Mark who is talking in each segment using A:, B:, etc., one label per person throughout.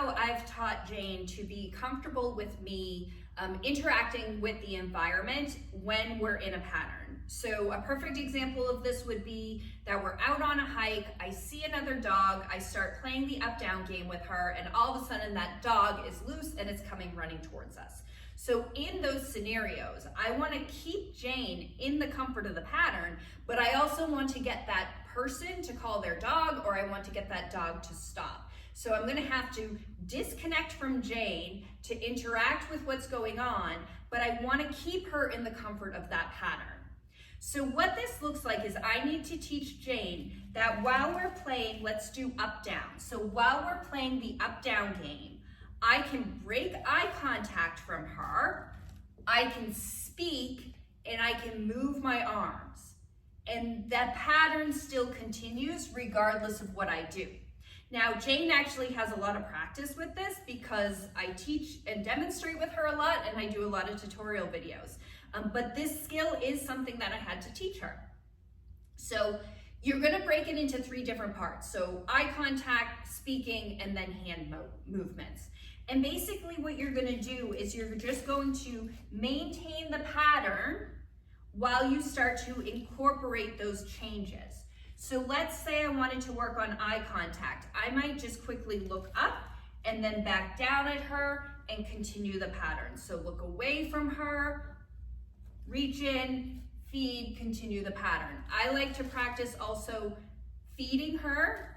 A: how I've taught Jane to be comfortable with me interacting with the environment when we're in a pattern. So a perfect example of this would be that we're out on a hike, I see another dog, I start playing the up-down game with her, and all of a sudden that dog is loose and it's coming running towards us. So in those scenarios, I want to keep Jane in the comfort of the pattern, but I also want to get that person to call their dog, or I want to get that dog to stop. So I'm going to have to disconnect from Jane to interact with what's going on, but I want to keep her in the comfort of that pattern. So what this looks like is I need to teach Jane that while we're playing, let's do up-down. So while we're playing the up-down game, I can break eye contact from her, I can speak, and I can move my arms. And that pattern still continues regardless of what I do. Now, Jane actually has a lot of practice with this because I teach and demonstrate with her a lot, and I do a lot of tutorial videos. But this skill is something that I had to teach her. So you're gonna break it into 3 different parts. So eye contact, speaking, and then hand movements. And basically what you're gonna do is you're just going to maintain the pattern while you start to incorporate those changes. So let's say I wanted to work on eye contact. I might just quickly look up and then back down at her and continue the pattern. So look away from her, reach in, feed, continue the pattern. I like to practice also feeding her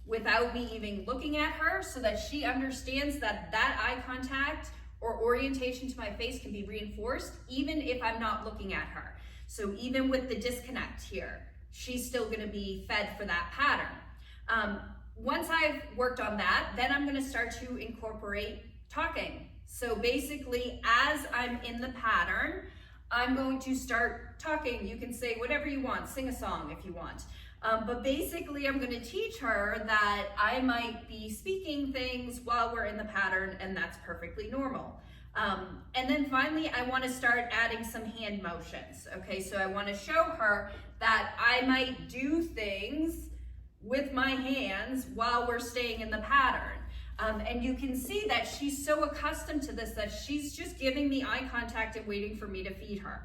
A: without me even looking at her so that she understands that that eye contact or orientation to my face can be reinforced even if I'm not looking at her. So even with the disconnect here, she's still gonna be fed for that pattern. Once I've worked on that, then I'm gonna start to incorporate talking. So basically, as I'm in the pattern, I'm going to start talking. You can say whatever you want, sing a song if you want. But basically, I'm gonna teach her that I might be speaking things while we're in the pattern, and that's perfectly normal. And then finally, I wanna start adding some hand motions. Okay, so I wanna show her that I might do things with my hands while we're staying in the pattern. And you can see that she's so accustomed to this that she's just giving me eye contact and waiting for me to feed her.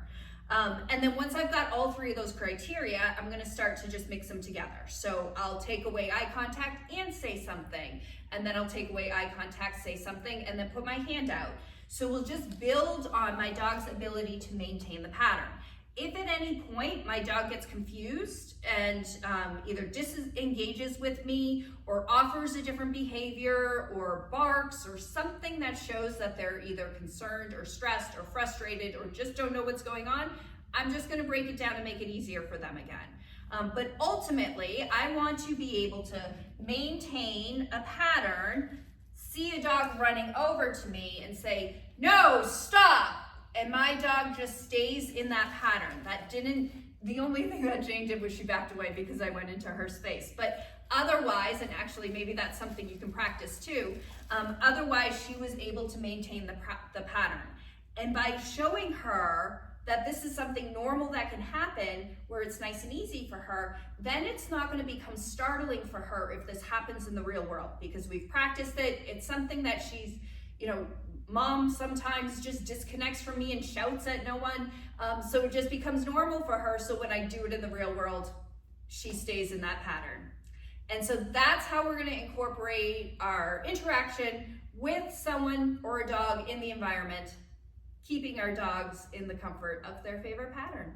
A: And then once I've got all 3 of those criteria, I'm gonna start to just mix them together. So I'll take away eye contact and say something, and then I'll take away eye contact, say something, and then put my hand out. So we'll just build on my dog's ability to maintain the pattern. If at any point my dog gets confused and either disengages with me or offers a different behavior or barks or something that shows that they're either concerned or stressed or frustrated or just don't know what's going on, I'm just gonna break it down and make it easier for them again. But ultimately, I want to be able to maintain a pattern, see a dog running over to me and say, no, stop. And my dog just stays in that pattern. The only thing that Jane did was she backed away because I went into her space. But otherwise, and actually maybe that's something you can practice too, otherwise she was able to maintain the pattern. And by showing her that this is something normal that can happen, where it's nice and easy for her, then it's not gonna become startling for her if this happens in the real world, because we've practiced it. It's something that she's, Mom sometimes just disconnects from me and shouts at no one. So it just becomes normal for her. So when I do it in the real world, she stays in that pattern. And so that's how we're gonna incorporate our interaction with someone or a dog in the environment, keeping our dogs in the comfort of their favorite pattern.